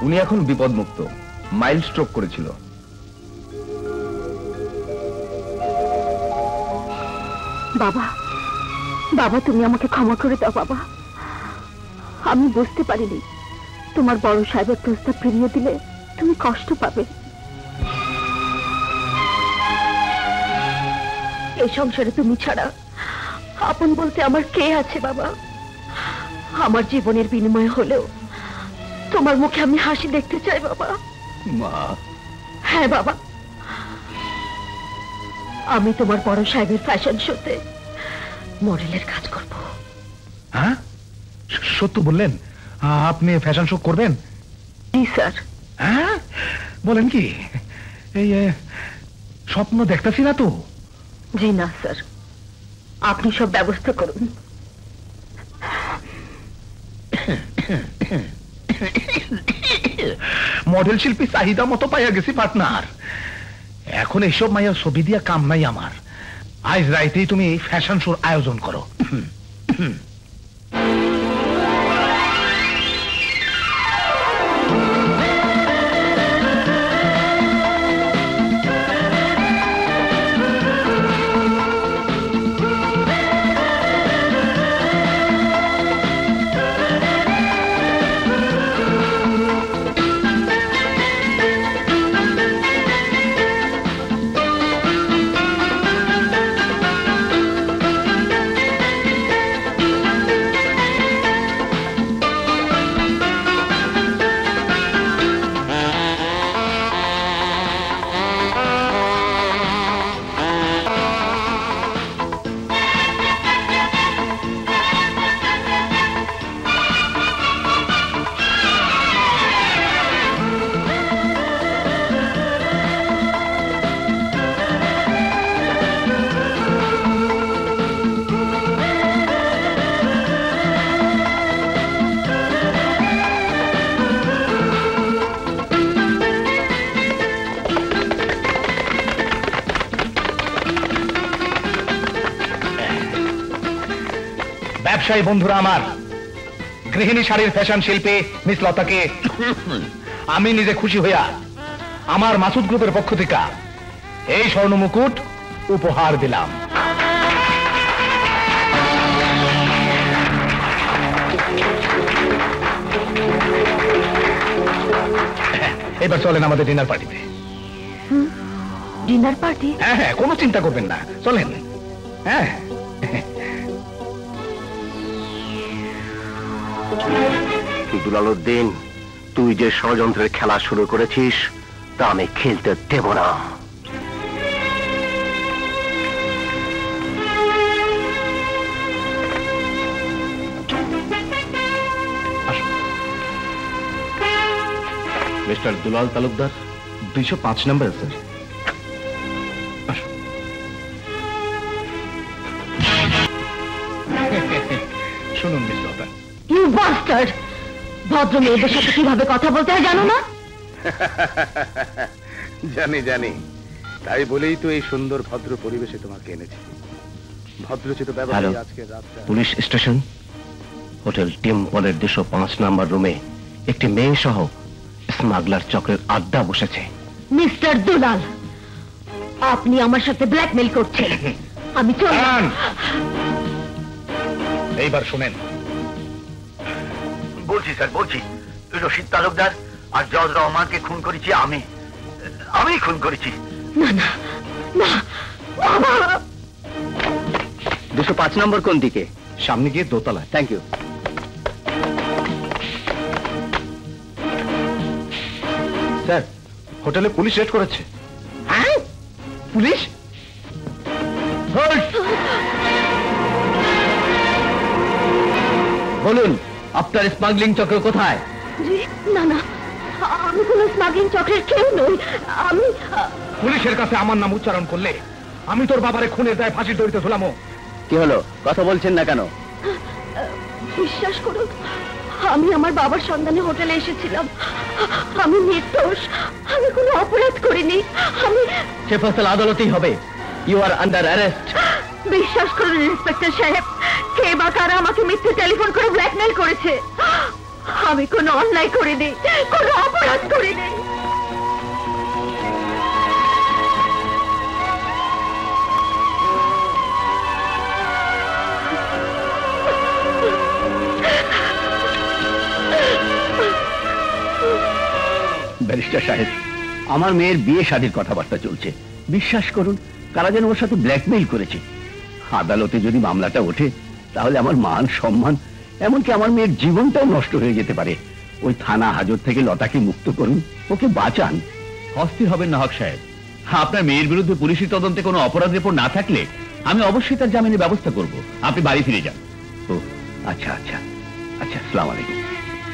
উনি এখন বিপদমুক্ত, মাইল্ড স্ট্রোক করেছিল। বাবা, বাবা তুমি আমাকে ক্ষমা করে দাও বাবা। আমি বুঝতে পারিনি তোমার বড় সাহেবের প্রস্তাব ফিরিয়ে দিলে তুমি কষ্ট পাবে। এই সংসারে তুমি ছাড়া আপন বলতে আমার কে আছে বাবা? আমার জীবনের বিনিময় হলেও তোমার মুখে আমি হাসি দেখতে চাই বাবা। মা। হ্যাঁ বাবা, আমি তোমার বড় সাহেবের ফ্যাশন শোতে মডেলের কাজ করব। হ্যাঁ, সত্য বললেন? আপনি ফ্যাশন শো করবেন? জি স্যার। হ্যাঁ, বলেন কি? এই স্বপ্ন দেখতেছি না তো? জি না স্যার, আপনি সব ব্যবস্থা করুন। মডেল শিল্পী চাহিদা মতো পাইয়া গেছি পার্টনার। এখন এইসব মাইয়া ছবি দিয়া কাম নাই আমার। আজ রাইতেই তুমি ফ্যাশন শোর আয়োজন করো। ব্যবসায়ী বন্ধুরা আমার, গৃহিণী শাড়ির ফ্যাশন শিল্পী মিস লতাকে আমি নিজে খুশি হইয়া আমার মাসুদ গ্রুপের পক্ষ থেকে এই স্বর্ণ মুকুট উপহার দিলাম। এবার চলেন আমাদের ডিনার পার্টিতে। Dinner party? হ্যাঁ হ্যাঁ, কোনো চিন্তা করবেন না, চলেন। হ্যাঁ, দুলালউদ্দিন, তুই যে ষড়যন্ত্রের খেলা শুরু করেছিস তা আমি খেলতে দেব না। মিস্টার দুলাল তালুকদার, 205 নম্বর স্যার। শুনুন মিস লতা, ইউ বাস্টার্ড, ভদ্র মেয়েদের সাথে কিভাবে কথা বলতে হয় জানো না? জানি জানি, তাই বলেই তো এই সুন্দর ভদ্র পরিবেশে তোমাকে এনেছি। ভদ্রচিত ব্যবহারে আজকে রাতটা। পুলিশ স্টেশন, হোটেল টেম্পলের 205 নাম্বার রুমে একটি মেয়ে সহ স্মাগলার চক্রের আড্ডা বসেছে। মিস্টার দুলাল, আপনি আমার সাথে ব্ল্যাকমেল করছেন। আমি চললাম। এইবার শুনেন। বলছি স্যার, বলছি, রশিদ তালুকদার আর জজ রহমানকে খুন করেছি আমি খুন করেছি। না না না, 205 নম্বর কোন দিকে? সামনে গিয়ে দোতলায়। Thank you. স্যার, হোটেলে পুলিশ রেড করেছে। হ্যাঁ, পুলিশ? বলুন, আপনার স্মাগলিং চক্র কোথায়? না না, আমি কোনো স্মাগলিং চক্রের কেউ নই। আমি পুলিশের কাছে আমার নাম উচ্চারণ করলে আমি তোর বাবারে খুনের দায়ে ফাঁসির দড়িতে ঝুলামো। কি হলো, কথা বলছেন না কেন? বিশ্বাস করুন, আমি আমার বাবার সন্ধানে হোটেলে এসেছিলাম। আমি নির্দোষ, আমি কোনো অপরাধ করিনি। আমি সে ফয়সালা আদালতেই হবে। You are under arrest. বিশ্বাস করুন ইন্সপেক্টর সাহেব, কে বা কারা আমাকে মিথ্যে টেলিফোন করে ব্ল্যাকমেল করেছে। আমি কোনো অন্যায় করিনি, কোনো অপরাধ করিনি। ব্যারিস্টার সাহেব, আমার মেয়ের বিয়ে শাদীর কথাবার্তা চলছে। বিশ্বাস করুন, কারা যেন ওর সাথে ব্ল্যাকমেইল করেছে। আদালতে যদি মামলাটা ওঠে তাহলে আমার মান সম্মান, এমনকি আমার মেয়ের জীবনটাও নষ্ট হয়ে যেতে পারে। ওই থানা হাজত থেকে লতাকে মুক্ত করুন, ওকে বাঁচান। অস্থির হবেন না হক সাহেব। আপনার মেয়ের বিরুদ্ধে পুলিশি তদন্তে কোনো অপরাধ রিপোর্ট না থাকলে আমি অবশ্যই তার জামিনের ব্যবস্থা করব। আপনি বাড়ি ফিরে যান। ও আচ্ছা আচ্ছা আচ্ছা, আসসালামু আলাইকুম।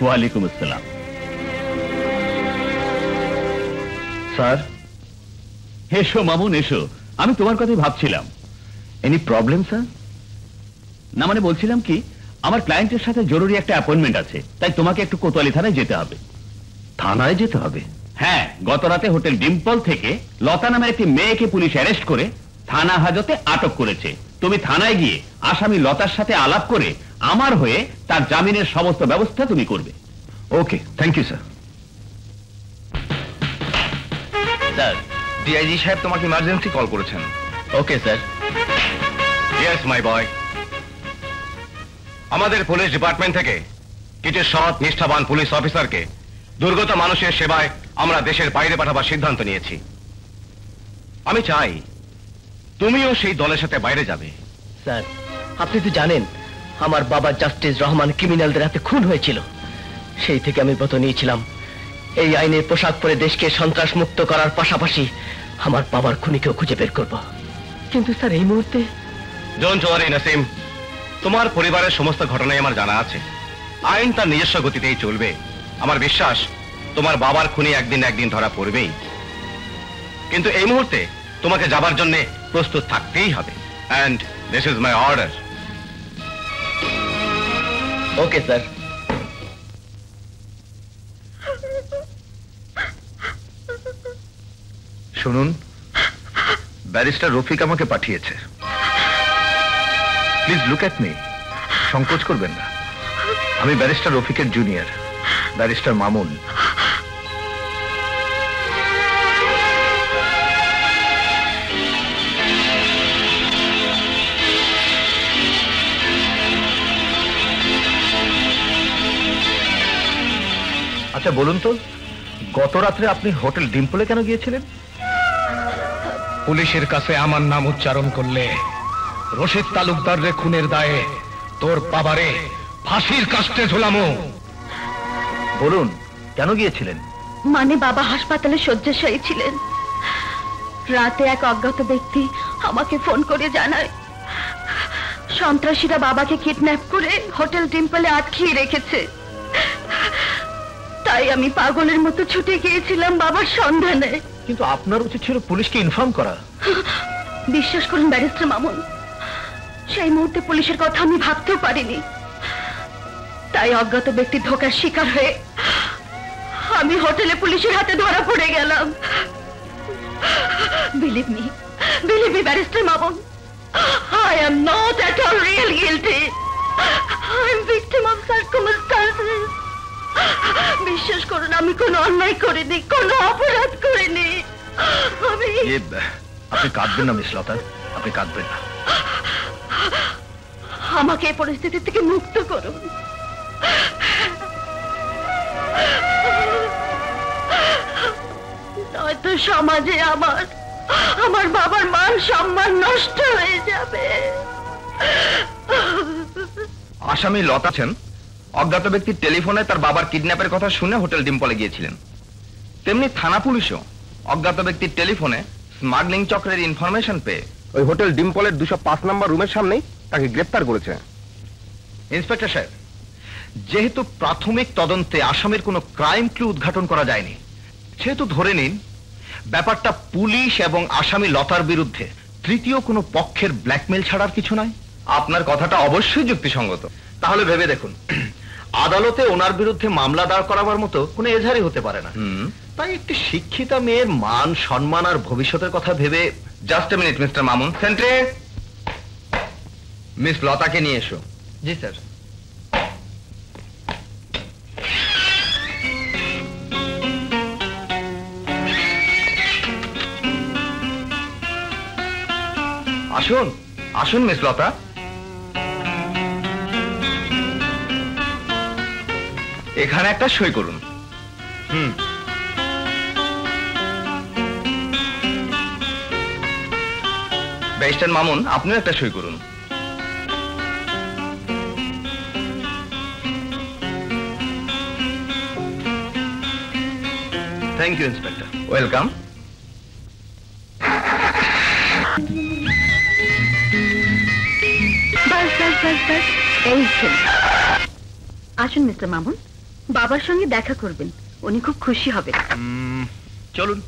ওয়ালাইকুম আসসালাম। স্যার। এসো মামুন, এসো। আমি তোমার কথাই ভাবছিলাম। Any problem sir? না মানে বলছিলাম কি, আমার ক্লায়েন্টের সাথে জরুরি একটা অ্যাপয়েন্টমেন্ট আছে, তাই তোমাকে একটু কোতোয়ালি থানায় যেতে হবে। থানায় যেতে হবে? হ্যাঁ, গত রাতে হোটেল ডিম্পল থেকে লতা নামের একটি মেয়েকে পুলিশ অ্যারেস্ট করে থানা হাজতে আটক করেছে। তুমি থানায় গিয়ে আসামি লতার সাথে আলাপ করে আমার হয়ে তার জামিনের সমস্ত ব্যবস্থা তুমি করবে। Okay, thank you sir. Sir, DIG সাহেব তোমাকে ইমার্জেন্সি কল করেছেন। Okay sir. Yes my boy. আমাদের পুলিশ ডিপার্টমেন্ট থেকে কিছু সৎ নিষ্ঠাবান পুলিশ অফিসারকে দুর্গত মানুষের সেবায় আমরা দেশের বাইরে পাঠাবার সিদ্ধান্ত নিয়েছি। আমি চাই তুমিও সেই দলের সাথে বাইরে যাবে। স্যার, আপনি তো জানেন আমার বাবা জাস্টিস রহমান ক্রিমিনালদের হাতে খুন হয়েছিল। সেই থেকে আমি ব্রত নিয়েছিলাম এই আইনের পোশাক পরে দেশকে সন্ত্রাস মুক্ত করার পাশাপাশি আমার বাবার খুনিকেও খুঁজে বের করব। কিন্তু স্যার এই মুহূর্তে ডোন্ট ওয়ারি নাসিম, তোমার পরিবারের সমস্ত ঘটনাই আমার জানা আছে। আইন তার নিজস্ব গতিতেই চলবে। আমার বিশ্বাস তোমার বাবার খুনি একদিন না একদিন ধরা পড়বেই। কিন্তু এই মুহূর্তে তোমাকে যাবার জন্য প্রস্তুত থাকতেই হবে। And this is my order. Okay sir. শুনুন, ব্যারিস্টার রফিক আমাকে পাঠিয়েছে। প্লিজ লুক এট মি, সংকোচ করবেন না। আমি ব্যারিস্টার রফিকের জুনিয়র, ব্যারিস্টার মামুন। আচ্ছা বলুন তো, গত রাত্রে আপনি হোটেল ডিম্পলে কেন গিয়েছিলেন? পুলিশের কাছে আমার নাম উচ্চারণ করলে রশিদ তালুকদার রে খুনের দায়ে তোর বাবারে ফাঁসির কাস্টে ঝুলামো। বলুন কেন গিয়েছিলেন? মানে বাবা হাসপাতালে শয্যাশায়ী ছিলেন। রাতে এক অজ্ঞাত ব্যক্তি আমাকে ফোন করে জানায় সন্ত্রাসীরা বাবাকে কিডন্যাপ করে হোটেল ডিম্পলে আটকিয়ে রেখেছে। তাই আমি পাগলের মতো ছুটে গিয়েছিলাম বাবার সন্ধানে। কিন্তু আপনার উচিত ছিল পুলিশকে ইনফর্ম করা। বিশ্বাস করুন ব্যারিস্টার মামুন, সেই মুহূর্তে পুলিশের কথা আমি ভাবতেও পারিনি। তাই অজ্ঞাত ব্যক্তি ধোঁকার শিকার হয়ে আমি হোটেলে পুলিশের হাতে ধরা পড়ে গেলাম। Believe me barrister Mamun, I am not at all real guilty. I am victim of circumstances. বিশ্বাস করুন, আমি কোনো অন্যায় করিনি, কোনো অপরাধ করিনি। আপনি কাঁদবেন না মিস লতা, আপনি কাঁদবেন না। আমাকে এই পরিস্থিতি থেকে মুক্ত করুন। নয়তো সমাজে আমার বাবার মান সম্মান নষ্ট হয়ে যাবে। আসামি লতা আছেন, অজ্ঞাত ব্যক্তির টেলিফোনে তার বাবার কিডন্যাপের কথা শুনে হোটেল ডিম্পলে গিয়েছিলেন। তেমনি থানা পুলিশও অজ্ঞাত ব্যক্তির টেলিফোনে স্মাগলিং চক্রের ইনফরমেশন পেয়ে ওই হোটেল ডিম্পলের 205 নম্বর রুমের সামনেই তাকে গ্রেফতার করেছে। ইন্সপেক্টর সাহেব, যেহেতু প্রাথমিক তদন্তে আসামির কোনো ক্রাইম ক্লু উদ্ঘাটন করা যায়নি, সেহেতু ধরে নিন ব্যাপারটা পুলিশ এবং আসামি লতার বিরুদ্ধে তৃতীয় কোনো পক্ষের ব্ল্যাকমেল ছাড়ার কিছু নয়। আপনার কথাটা অবশ্যই যুক্তিসঙ্গত। তাহলে ভেবে দেখুন, আদালতে ওনার বিরুদ্ধে মামলা দাঁড় করাবার মতো কোনো এজাহারই হতে পারে না। তাই একটি শিক্ষিতা মেয়ের মান সম্মান আর ভবিষ্যতের কথা ভেবে। Just a minute mister Mamun, sentry miss লতাকে নিয়ে এসো। জি স্যার। আসুন আসুন মিস লতা। এখানে একটা সই করুন। ব্যারিস্টার মামুন, আপনিও একটা সই করুন। Thank you inspector. ওয়েলকাম। বাস বাস বাস বাস, এই তো। আসুন মিস্টার মামুন, বাবার সঙ্গে দেখা করবেন, উনি খুব খুশি হবেন। চলুন।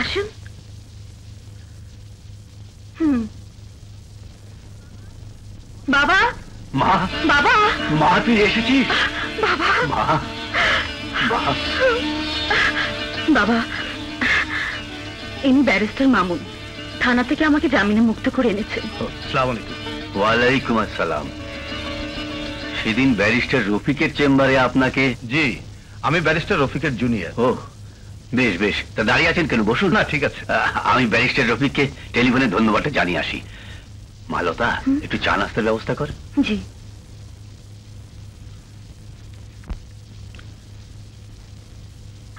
আসুন। বাবা, মা, বাবা, মা তুই এসেছিস? বাবা, মা, মা, বাবা, ইনি ব্যারিস্টার মামুন, থানা থেকে আমাকে জামিনে মুক্ত করে এনেছেন। আসসালামু আলাইকুম। ওয়ালাইকুম আসসালাম। সেদিন ব্যারিস্টার রফিকের চেম্বারে আপনাকে? জি, আমি ব্যারিস্টার রফিকের জুনিয়র। ও বেশ বেশ, তা দাঁড়িয়ে আছেন কেন? বসুন। না, ঠিক আছে। আমি ব্যারিস্টার রফিককে টেলিফোনে ধন্যবাদটা জানিয়ে আসি। মালতা, একটু চা নাস্তার ব্যবস্থা কর। জি।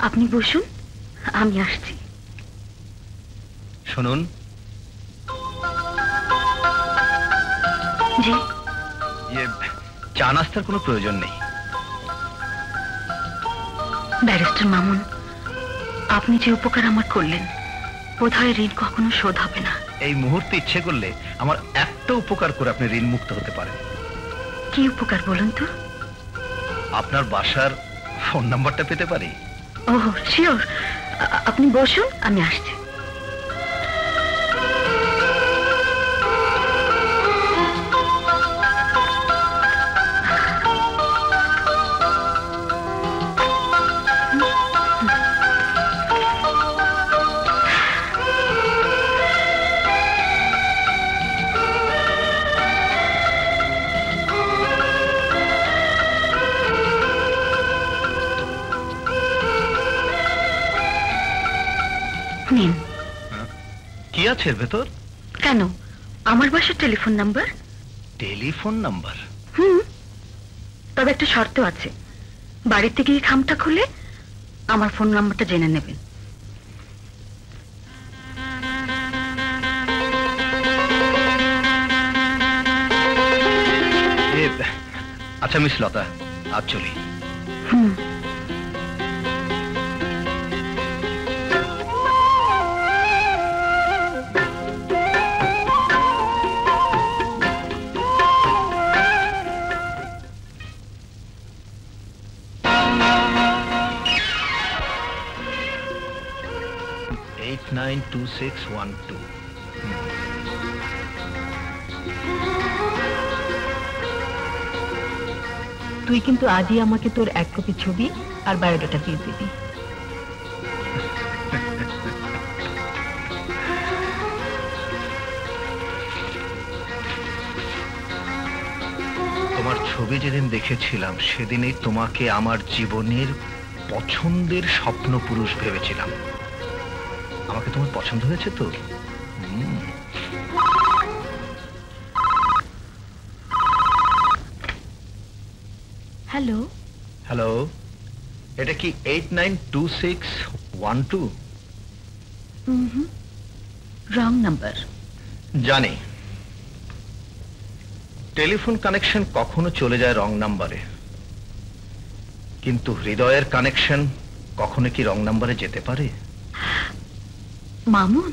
আপনি বসুন, আমি আসছি। শুনুন, জি। চা নাস্তার কোনো প্রয়োজন নেই। ব্যারিস্টার মামুন, আপনি যে উপকার আমার করলেন, বোধহয় ঋণ কখনো শোধ হবে না। এই মুহূর্তে ইচ্ছে করলে আমার একটা উপকার করে আপনি ঋণ মুক্ত হতে পারেন। কি উপকার বলুন তো? আপনার বাসার ফোন নাম্বারটা পেতে পারি? ওহ শিওর, আপনি বসুন, আমি আসছি। নিন। কি আছে এর ভেতর? কেন, আমার বাসার টেলিফোন নাম্বার। Telephone number? তবে একটা শর্ত আছে, বাড়িতে গিয়ে খামটা খুলে আমার ফোন নাম্বারটা জেনে নেবেন। আচ্ছা মিস লতা, আজ চলি। এইট 92612। তুই কিন্তু আজই আমাকে তোর এক কপি ছবি আর বায়োডাটা দিয়ে দিবি। তোমার ছবি যেদিন দেখেছিলাম সেদিনই তোমাকে আমার জীবনের পছন্দের স্বপ্ন পুরুষ ভেবেছিলাম। আমাকে তোমার পছন্দ হয়েছে তো? হ্যালো। হ্যালো, এটা কি 892612? Wrong number. জানি, টেলিফোন কানেকশন কখনো চলে যায় রং নাম্বারে, কিন্তু হৃদয়ের কানেকশন কখনো কি রং নাম্বারে যেতে পারে? মামুন।